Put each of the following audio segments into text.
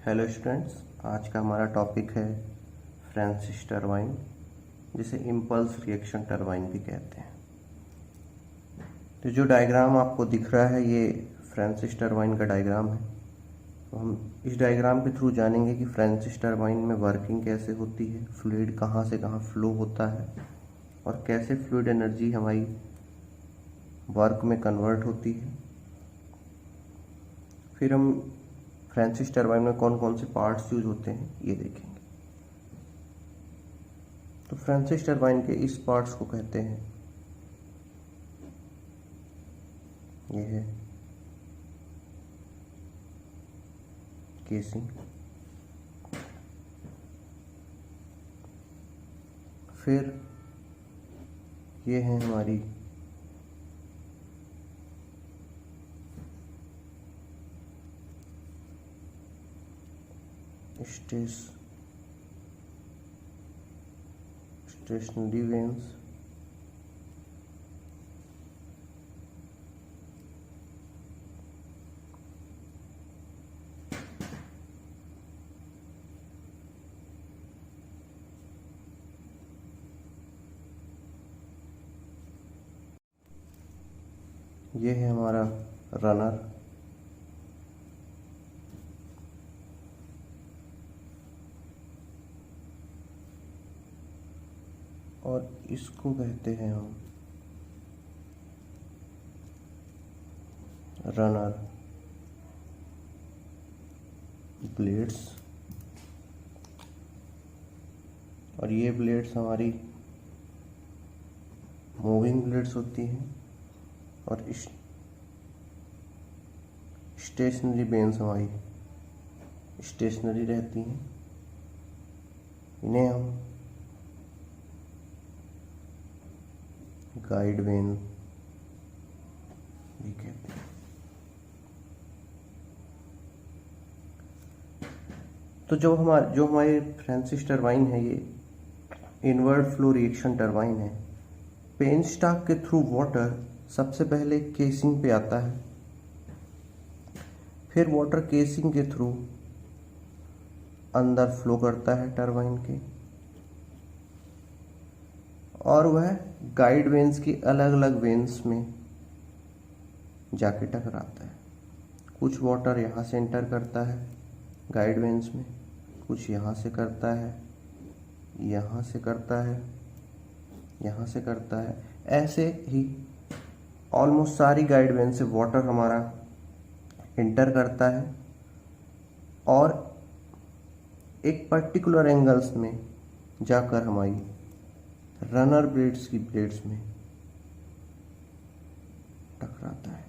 Hello students, आज का हमारा टॉपिक है फ्रांसिस टरबाइन, जिसे इम्पल्स रिएक्शन टरबाइन भी कहते हैं। तो जो डायग्राम आपको दिख रहा है ये फ्रांसिस टरबाइन का डायग्राम है। तो हम इस डायग्राम के थ्रू जानेंगे कि फ्रांसिस टरबाइन में वर्किंग कैसे होती है, फ्लूइड कहाँ से कहाँ फ्लो होता है और कैसे फ्लूइड एनर्जी हमारी वर्क में कन्वर्ट होती है। फिर हम फ्रांसिस टरबाइन में कौन कौन से पार्ट्स यूज होते हैं ये देखेंगे। तो फ्रांसिस टरबाइन के इस पार्ट्स को कहते हैं, ये है केसिंग, फिर ये है हमारी स्टेशनरी वेन्स, ये है हमारा रनर, और इसको कहते हैं हम रनर ब्लेड्स, और ये ब्लेड्स हमारी मूविंग ब्लेड्स होती हैं, और स्टेशनरी बेन्स हमारी स्टेशनरी रहती हैं। इन्हें हम गाइड वेन भी कहते हैं। तो जो हमारे फ्रांसिस टरबाइन है ये इनवर्ड फ्लो रिएक्शन टरबाइन है। पेनस्टॉक के थ्रू वाटर सबसे पहले केसिंग पे आता है, फिर वाटर केसिंग के थ्रू अंदर फ्लो करता है टरबाइन के, और वह गाइड वेन्स की अलग अलग वेन्स में जाके टकराता है। कुछ वाटर यहाँ से एंटर करता है गाइड वेन्स में, कुछ यहाँ से करता है, यहाँ से करता है, यहाँ से करता है। ऐसे ही ऑलमोस्ट सारी गाइड वेन से वाटर हमारा एंटर करता है और एक पर्टिकुलर एंगल्स में जाकर हमारी रनर ब्लेड्स की ब्लेड्स में टकराता है।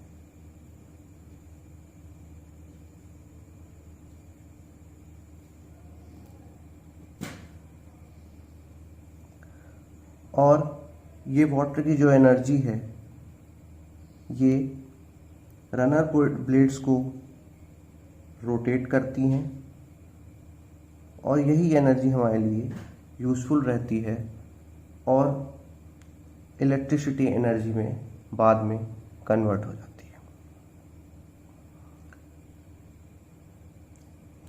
और ये वाटर की जो एनर्जी है ये रनर ब्लेड्स को रोटेट करती हैं, और यही एनर्जी हमारे लिए यूज़फुल रहती है और इलेक्ट्रिसिटी एनर्जी में बाद में कन्वर्ट हो जाती है।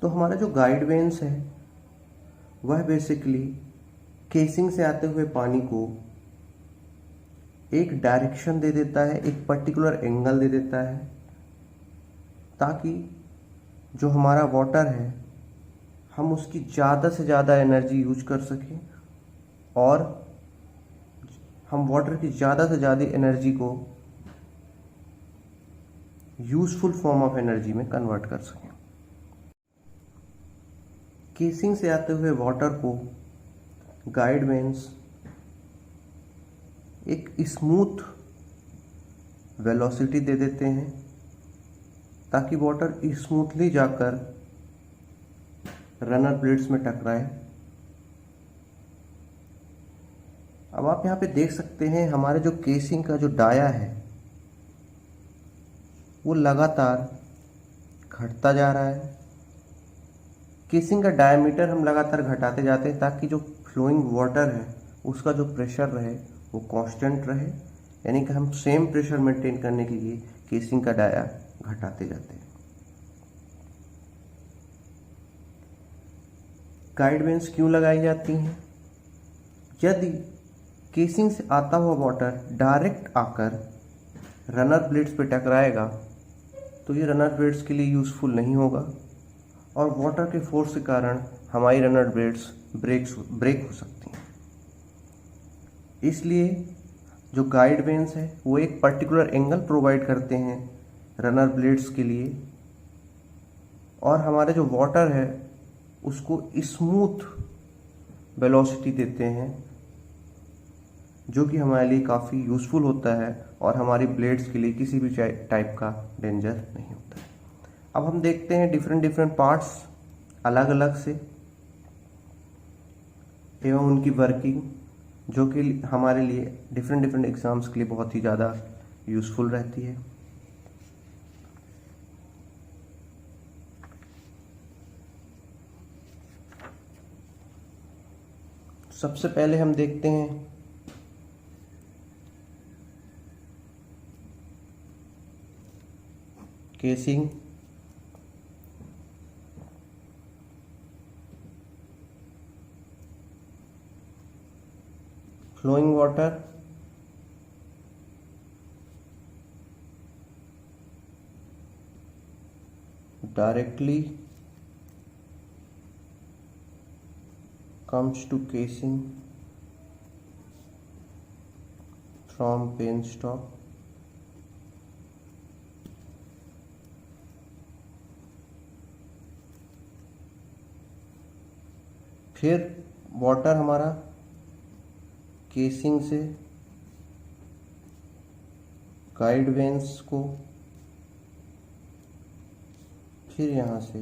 तो हमारा जो गाइड वेन्स है वह बेसिकली केसिंग से आते हुए पानी को एक डायरेक्शन दे देता है, एक पर्टिकुलर एंगल दे देता है, ताकि जो हमारा वाटर है हम उसकी ज़्यादा से ज़्यादा एनर्जी यूज कर सकें और हम वाटर की ज़्यादा से ज़्यादा एनर्जी को यूजफुल फॉर्म ऑफ एनर्जी में कन्वर्ट कर सकें। केसिंग से आते हुए वाटर को गाइड वेन्स एक स्मूथ वेलोसिटी दे देते हैं ताकि वाटर स्मूथली जाकर रनर ब्लेड्स में टकराए। अब आप यहाँ पे देख सकते हैं हमारे जो केसिंग का जो डाया है वो लगातार घटता जा रहा है। केसिंग का डायमीटर हम लगातार घटाते जाते हैं ताकि जो फ्लोइंग वाटर है उसका जो प्रेशर रहे वो कांस्टेंट रहे, यानी कि हम सेम प्रेशर मेंटेन करने के लिए केसिंग का डाया घटाते जाते हैं। गाइड वेन्स क्यों लगाई जाती हैं? यदि केसिंग से आता हुआ वाटर डायरेक्ट आकर रनर ब्लेड्स पे टकराएगा तो ये रनर ब्लेड्स के लिए यूज़फुल नहीं होगा और वाटर के फोर्स के कारण हमारी रनर ब्लेड्स ब्रेक हो सकती हैं। इसलिए जो गाइड वेन्स है वो एक पर्टिकुलर एंगल प्रोवाइड करते हैं रनर ब्लेड्स के लिए और हमारे जो वाटर है उसको स्मूथ वेलोसिटी देते हैं, जो कि हमारे लिए काफ़ी यूज़फुल होता है और हमारी ब्लेड्स के लिए किसी भी टाइप का डेंजर नहीं होता है। अब हम देखते हैं डिफरेंट पार्ट्स अलग अलग से एवं उनकी वर्किंग, जो कि हमारे लिए डिफरेंट एग्ज़ाम्स के लिए बहुत ही ज़्यादा यूज़फुल रहती है। सबसे पहले हम देखते हैं casing. Flowing water, directly comes to casing from penstock. फिर वाटर हमारा केसिंग से गाइड वेन्स को, फिर यहाँ से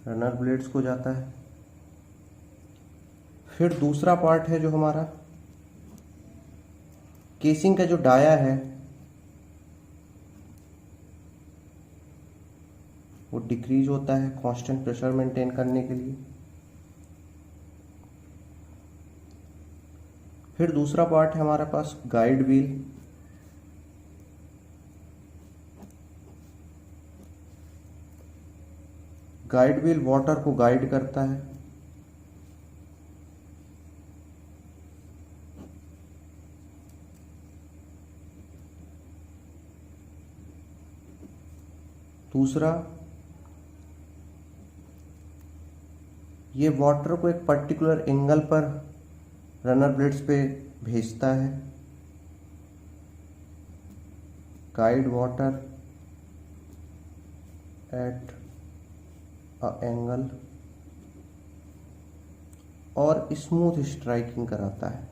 रनर ब्लेड्स को जाता है। फिर दूसरा पार्ट है जो हमारा केसिंग का जो डाया है वो डिक्रीज होता है कांस्टेंट प्रेशर मेंटेन करने के लिए। फिर दूसरा पार्ट है हमारे पास guide wheel. Guide wheel water को गाइड करता है। दूसरा, ये वाटर को एक पर्टिकुलर एंगल पर रनर ब्लेड्स पे भेजता है। Guide water at a angle और स्मूथ स्ट्राइकिंग कराता है।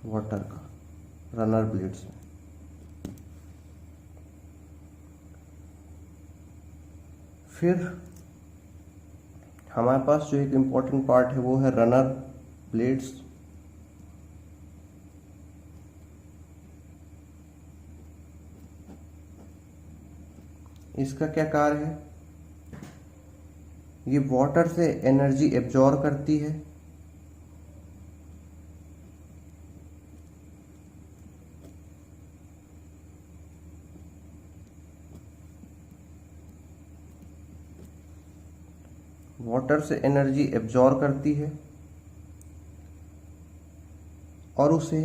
वाटर का रनर ब्लेड्स में। फिर हमारे पास जो एक इम्पॉर्टेंट पार्ट है वो है रनर ब्लेड्स। इसका क्या कार्य है? ये वाटर से एनर्जी एब्जॉर्ब करती है वाटर से एनर्जी एब्जॉर्ब करती है और उसे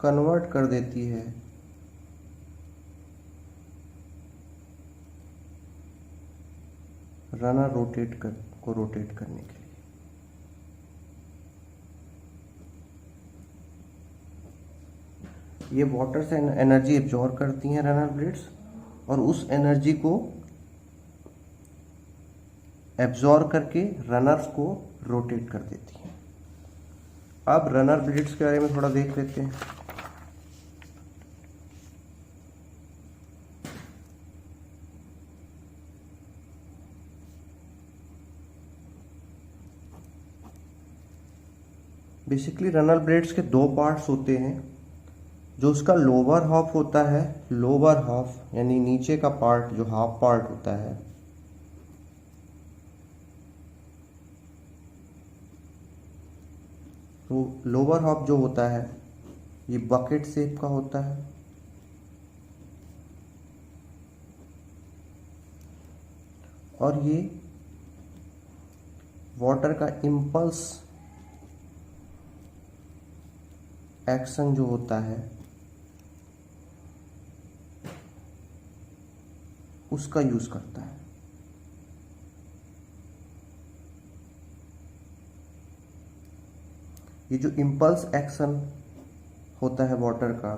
कन्वर्ट कर देती है रनर रोटेट करने के लिए। ये वाटर से एनर्जी एब्जॉर्ब करती हैं रनर ब्लेड्स और उस एनर्जी को एब्जॉर्ब करके रनर्स को रोटेट कर देती हैं। अब रनर ब्लेड्स के बारे में थोड़ा देख लेते हैं। बेसिकली रनर ब्लेड्स के दो पार्ट्स होते हैं। जो उसका लोअर हाफ होता है, लोअर हाफ यानी नीचे का पार्ट जो हाफ पार्ट होता है, तो लोअर हाफ जो होता है ये बकेट शेप का होता है, और ये वाटर का इम्पल्स एक्शन जो होता है उसका यूज करता है। ये जो इम्पल्स एक्शन होता है वाटर का,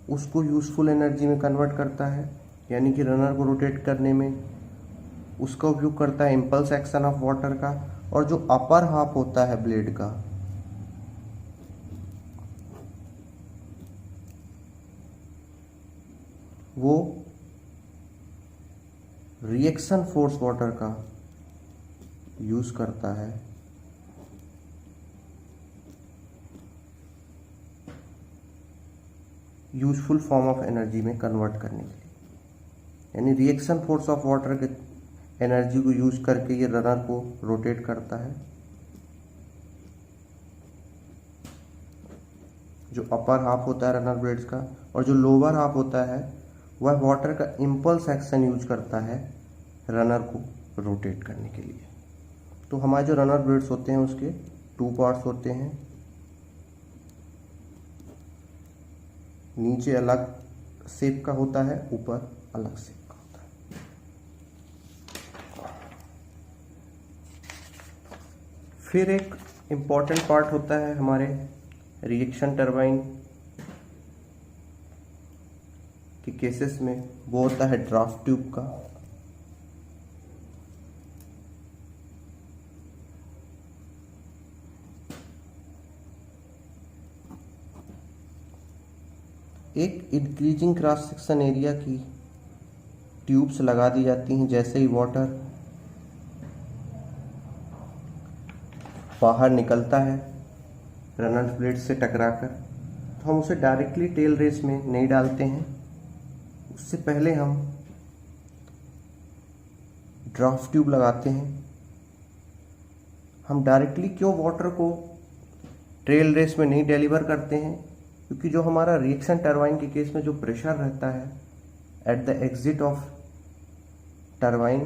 उसको यूजफुल एनर्जी में कन्वर्ट करता है, यानी कि रनर को रोटेट करने में उसका उपयोग करता है इम्पल्स एक्शन ऑफ वाटर का। और जो अपर हाफ होता है ब्लेड का, वो रिएक्शन फोर्स वाटर का यूज करता है यूजफुल फॉर्म ऑफ एनर्जी में कन्वर्ट करने के लिए, यानी रिएक्शन फोर्स ऑफ वाटर के एनर्जी को यूज करके ये रनर को रोटेट करता है। जो अपर हाफ होता है रनर ब्लेड्स का, और जो लोअर हाफ होता है वह वाटर का इम्पल्स एक्शन यूज करता है रनर को रोटेट करने के लिए। तो हमारे जो रनर ब्लेड्स होते हैं उसके 2 पार्ट्स होते हैं, नीचे अलग शेप का होता है, ऊपर अलग शेप का होता है। फिर एक इम्पॉर्टेंट पार्ट होता है हमारे रिएक्शन टरबाइन के केसेस में, वो होता है ड्राफ्ट ट्यूब का। एक इंक्रीजिंग क्रॉस सेक्शन एरिया की ट्यूब्स लगा दी जाती हैं जैसे ही वाटर बाहर निकलता है रनर ब्लेड से टकराकर, तो हम उसे डायरेक्टली टेल रेस में नहीं डालते हैं। उससे पहले हम ड्राफ्ट ट्यूब लगाते हैं। हम डायरेक्टली क्यों वाटर को टेल रेस में नहीं डिलीवर करते हैं? क्योंकि जो हमारा रिएक्शन टरबाइन के केस में जो प्रेशर रहता है at the exit of turbine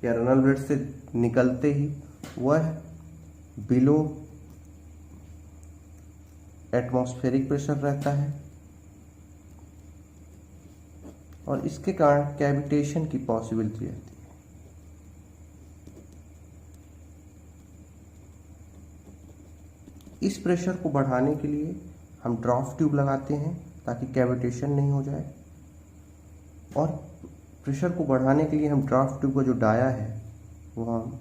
या रनर ब्लेड से निकलते ही, वह बिलो एटमॉस्फेरिक प्रेशर रहता है, और इसके कारण कैविटेशन की पॉसिबिलिटी रहती है। इस प्रेशर को बढ़ाने के लिए हम ड्राफ्ट ट्यूब लगाते हैं ताकि कैविटेशन नहीं हो जाए, और प्रेशर को बढ़ाने के लिए हम ड्राफ्ट ट्यूब का जो डाया है वो हम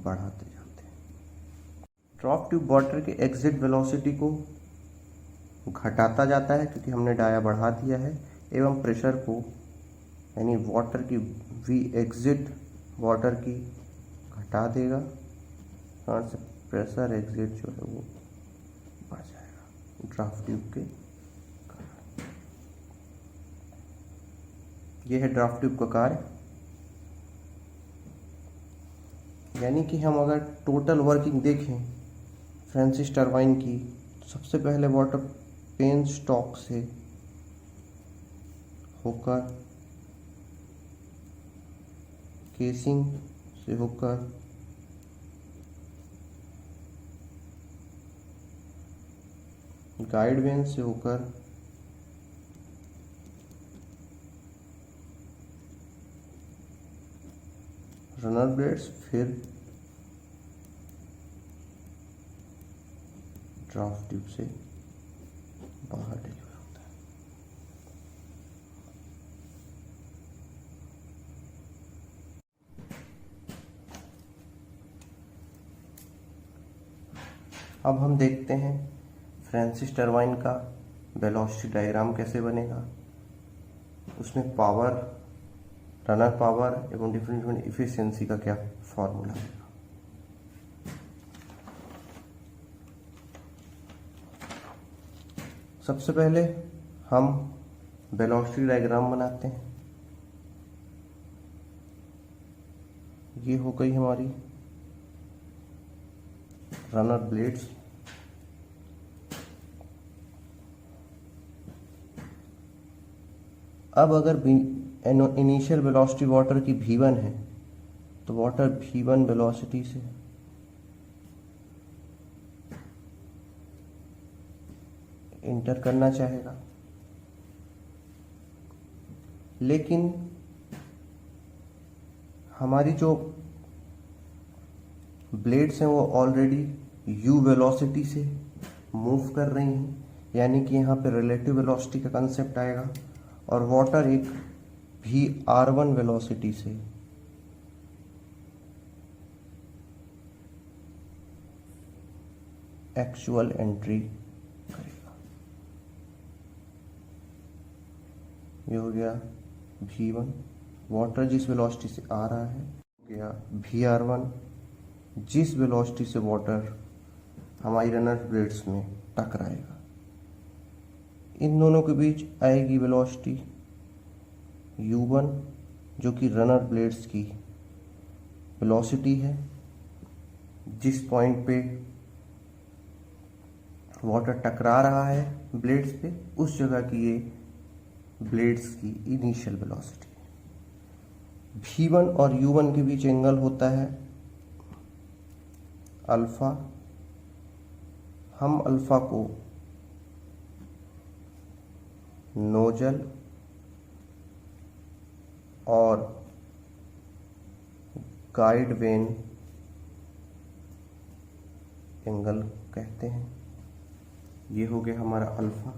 बढ़ाते जाते हैं। ड्राफ्ट ट्यूब वाटर के एग्जिट वेलोसिटी को घटाता जाता है क्योंकि हमने डाया बढ़ा दिया है, एवं प्रेशर को यानी वाटर की वी एग्जिट वाटर की घटा देगा, और से प्रेशर एग्जिट जो है वो बढ़ जाएगा ड्राफ्ट ट्यूब के कारण। ये है ड्राफ्ट ट्यूब का कार्य। यानी कि हम अगर टोटल वर्किंग देखें फ्रांसिस टरबाइन की, तो सबसे पहले वाटर पेन स्टॉक से होकर केसिंग से होकर गाइड वेन से होकर रनर ब्लेड्स, फिर ड्राफ्ट ट्यूब से बाहर डिलीवर होता है। अब हम देखते हैं फ्रांसिस टरबाइन का वेलोसिटी डायग्राम कैसे बनेगा। उसमें पावर, रनर पावर एवं डिफरेंट इफिशियंसी का क्या फॉर्मूला है। सबसे पहले हम वेलोसिटी डायग्राम बनाते हैं। ये हो गई हमारी रनर ब्लेड्स। अब अगर इनिशियल वेलोसिटी वाटर की v1 है तो वाटर v1 वेलोसिटी से इंटर करना चाहेगा, लेकिन हमारी जो ब्लेड्स हैं वो ऑलरेडी u वेलोसिटी से मूव कर रही हैं, यानी कि यहाँ पे रिलेटिव वेलोसिटी का कंसेप्ट आएगा, और वाटर एक v_r1 वेलोसिटी से एक्चुअल एंट्री करेगा। ये हो गया v1, वाटर जिस वेलोसिटी से आ रहा है, हो गया v_r1 जिस वेलोसिटी से वाटर हमारी रनर ब्लेड्स में टकराएगा। इन दोनों के बीच आएगी वेलोसिटी u1 जो कि रनर ब्लेड्स की वेलोसिटी है। जिस पॉइंट पे वाटर टकरा रहा है ब्लेड्स पे, उस जगह की ये ब्लेड्स की इनिशियल वेलोसिटी है। v1 और u1 के बीच एंगल होता है अल्फा। हम अल्फा को नोजल और गाइड वेन एंगल कहते हैं। ये हो गया हमारा अल्फा।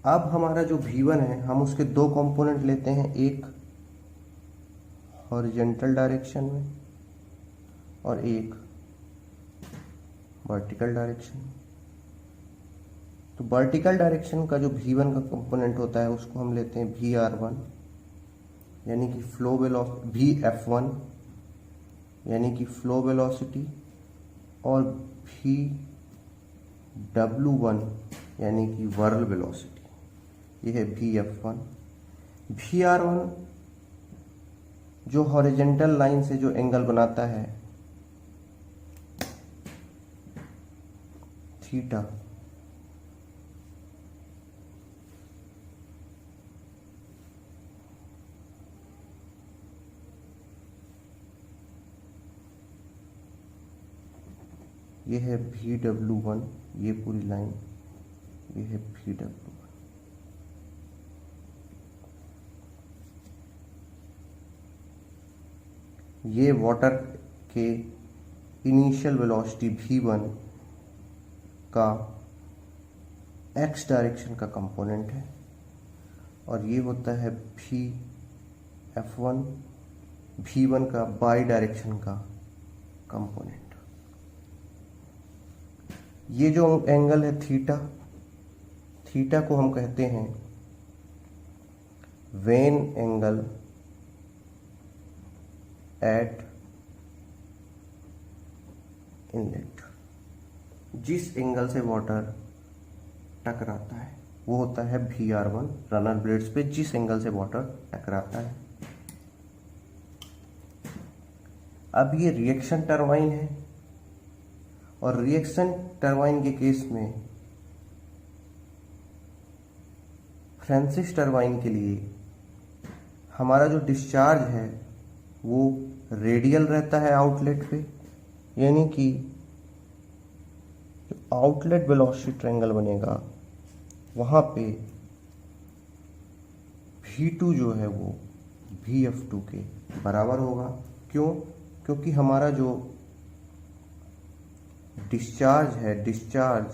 अब हमारा जो v1 है, हम उसके दो कंपोनेंट लेते हैं, एक हॉरिजॉन्टल डायरेक्शन में और एक वर्टिकल डायरेक्शन में। तो वर्टिकल डायरेक्शन का जो v1 का कंपोनेंट होता है उसको हम लेते हैं v_r1 यानी कि फ्लो वेलोसिटी, v_f1 यानी कि फ्लो वेलोसिटी, और v_w1 यानी कि व्हर्ल वेलोसिटी। ये है v_f1। v_r1 जो हॉरिजॉन्टल लाइन से जो एंगल बनाता है थीटा, ये है v_w1, ये पूरी लाइन, ये है v_w1। ये वाटर के इनिशियल वेलोसिटी v1 का x डायरेक्शन का कंपोनेंट है, और ये होता है v_f1 v1 का बाई डायरेक्शन का कंपोनेंट। ये जो एंगल है थीटा, थीटा को हम कहते हैं वेन एंगल एट इनलेट। जिस एंगल से वाटर टकराता है वो होता है v_r1, रनर ब्लेड्स पे जिस एंगल से वाटर टकराता है। अब ये रिएक्शन टरबाइन है, और रिएक्शन टरबाइन के केस में फ्रांसिस टरबाइन के लिए हमारा जो डिस्चार्ज है वो रेडियल रहता है आउटलेट पे, यानी कि जो आउटलेट वेलोसिटी ट्रायंगल बनेगा वहाँ पे v2 जो है वो v_f2 के बराबर होगा। क्यों? क्योंकि हमारा जो डिस्चार्ज है, discharge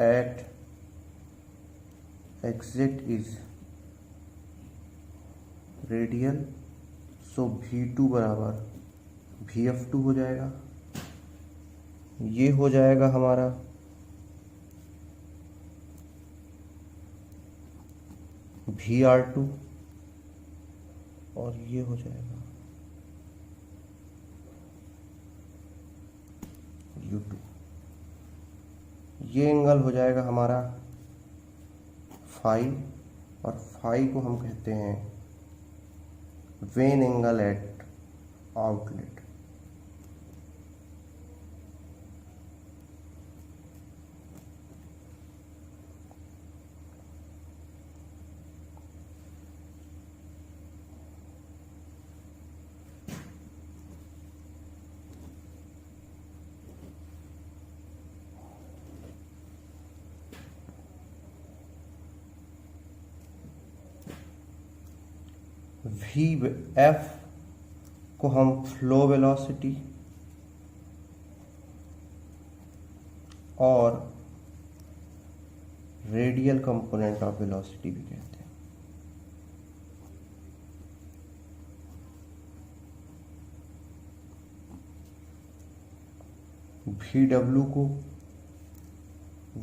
eight exit is radial, so v2 बराबर v_f2 हो जाएगा। ये हो जाएगा हमारा v_r2, और ये हो जाएगा u2। ये एंगल हो जाएगा हमारा फाई, और फाई को हम कहते हैं when angle eight outlet. V F को हम फ्लो वेलोसिटी और रेडियल कंपोनेंट ऑफ वेलोसिटी भी कहते हैं। वी डब्ल्यू को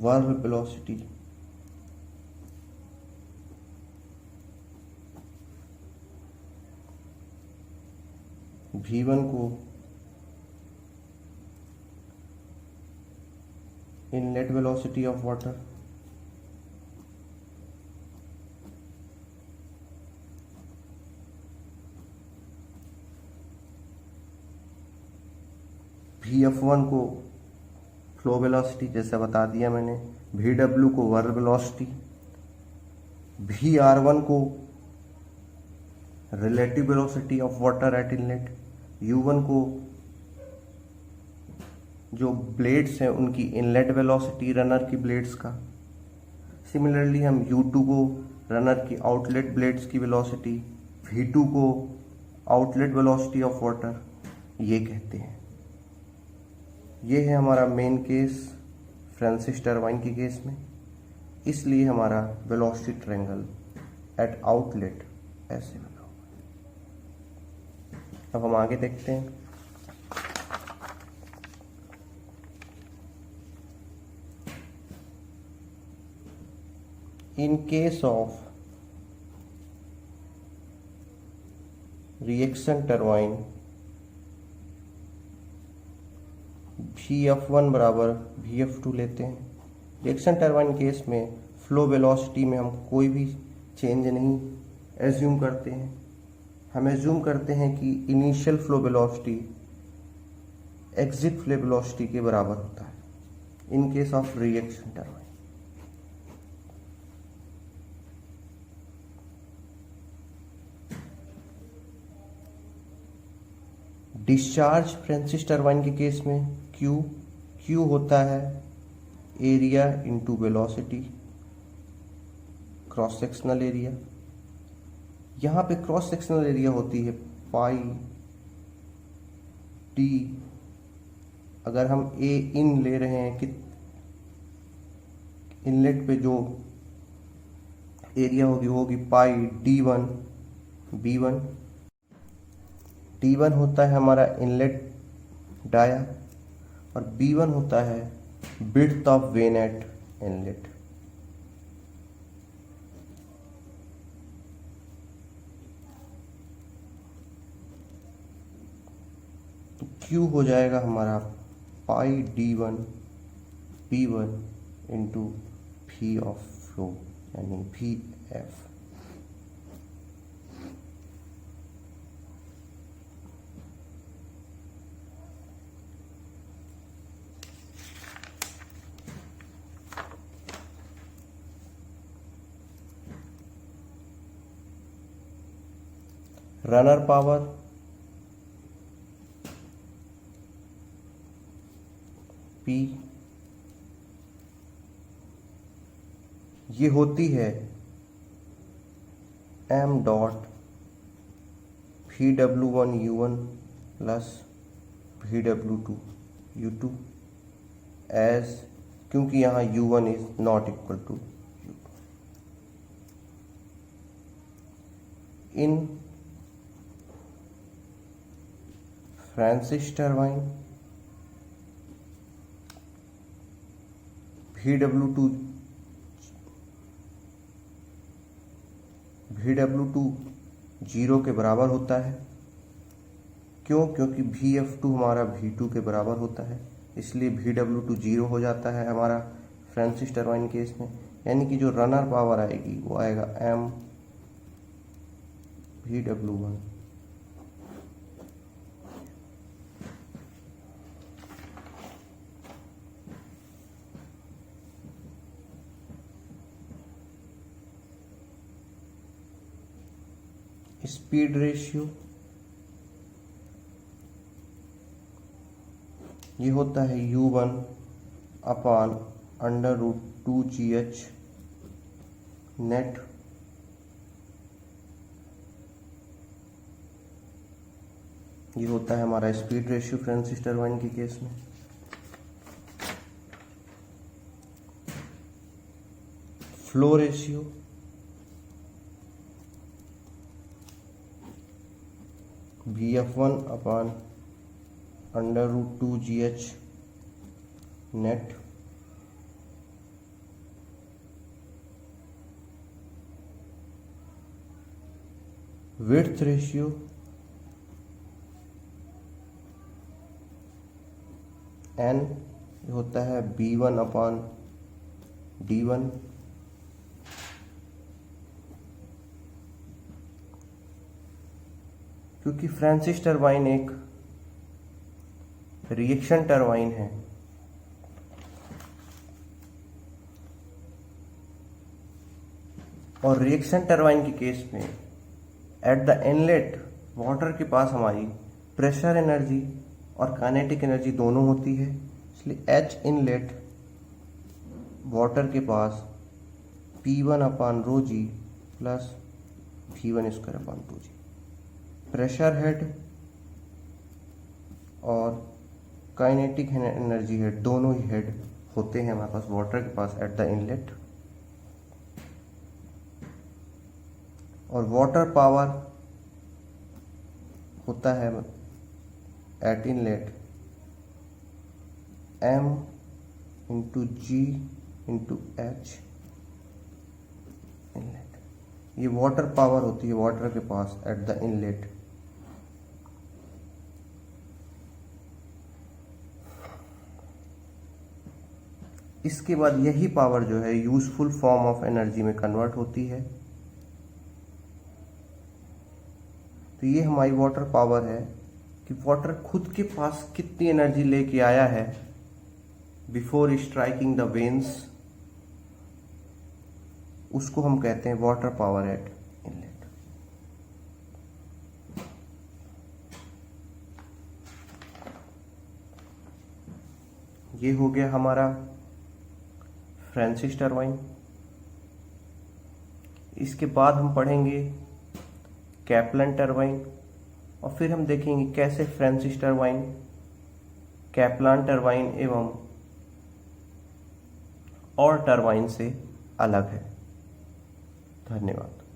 वर्ग वेलोसिटी, V1 को inlet velocity of water, Vf1 को फ्लो वेलोसिटी जैसा बता दिया मैंने, Vw को वर्ग वेलोसिटी, Vr1 को relative velocity of water at inlet, U1 को जो ब्लेड्स हैं उनकी इनलेट वेलोसिटी रनर की ब्लेड्स का। सिमिलरली हम U2 को रनर की आउटलेट ब्लेड्स की वेलोसिटी, V2 को आउटलेट वेलोसिटी ऑफ वाटर ये कहते हैं। ये है हमारा मेन केस फ्रांसिस टरबाइन के केस में, इसलिए हमारा वेलोसिटी ट्रायंगल एट आउटलेट ऐसे बना हुआ है। अब हम आगे देखते हैं। In case of reaction turbine, Vf1 बराबर Vf2 लेते हैं। रिएक्शन टरबाइन केस में फ्लो वेलोसिटी में हम कोई भी चेंज नहीं एज्यूम करते हैं। हम एज्यूम करते हैं कि initial flow velocity exit flow velocity के बराबर होता है in case of reaction turbine. Discharge Francis turbine के केस में Q होता है area into velocity, cross sectional area. यहाँ पे क्रॉस सेक्शनल एरिया होती है पाई टी। अगर हम ए इन ले रहे हैं कि इनलेट पे जो एरिया होगी पाई D1 B1। D1 होता है हमारा इनलेट डाया और B1 होता है width of when at inlet. तो Q हो जाएगा हमारा पाई D1 B1 into V of flow यानी VF। रनर पावर P ये होती है m dot Vw1 U1 plus Vw2 U2 as, क्योंकि यहाँ U1 is not equal to U2 in Francis turbine Vw2 zero के बराबर होता है। क्यों? क्योंकि Vf2 हमारा V2 के बराबर होता है, इसलिए Vw2 जीरो हो जाता है हमारा फ्रांसिस टरबाइन केस में। यानी कि जो रनर पावर आएगी वो आएगा m Vw1 स्पीड रेशियो ये होता है U1 अपान √2GH नेट ये होता है हमारा स्पीड रेशियो फ्रांसिस टरबाइन के केस में। Flow ratio VF1/√2GH net. Width ratio N होता है B1/D1। क्योंकि फ्रांसिस टरबाइन एक रिएक्शन टरबाइन है, और रिएक्शन टरबाइन के केस में एट द इनलेट वाटर के पास हमारी प्रेशर एनर्जी और काइनेटिक एनर्जी दोनों होती है, इसलिए H इनलेट वाटर के पास P1/ρg plus V1²/2g। Pressure head और काइनेटिक एनर्जी हेड दोनों ही हेड होते हैं हमारे पास वाटर के पास एट द इनलेट। और वाटर पावर होता है एट इनलेट M/G/H इनलेट। ये वाटर पावर होती है वाटर के पास एट द इनलेट। इसके बाद यही पावर जो है यूजफुल फॉर्म ऑफ एनर्जी में कन्वर्ट होती है। तो ये हमारी वाटर पावर है कि वाटर खुद के पास कितनी एनर्जी लेके आया है बिफोर स्ट्राइकिंग द वेन्स, उसको हम कहते हैं वाटर पावर एट इनलेट। ये हो गया हमारा फ्रांसिस टरबाइन। इसके बाद हम पढ़ेंगे कैप्लन टरबाइन, और फिर हम देखेंगे कैसे फ्रांसिस टरबाइन, कैप्लान टरबाइन एवं और टरबाइन से अलग है। धन्यवाद।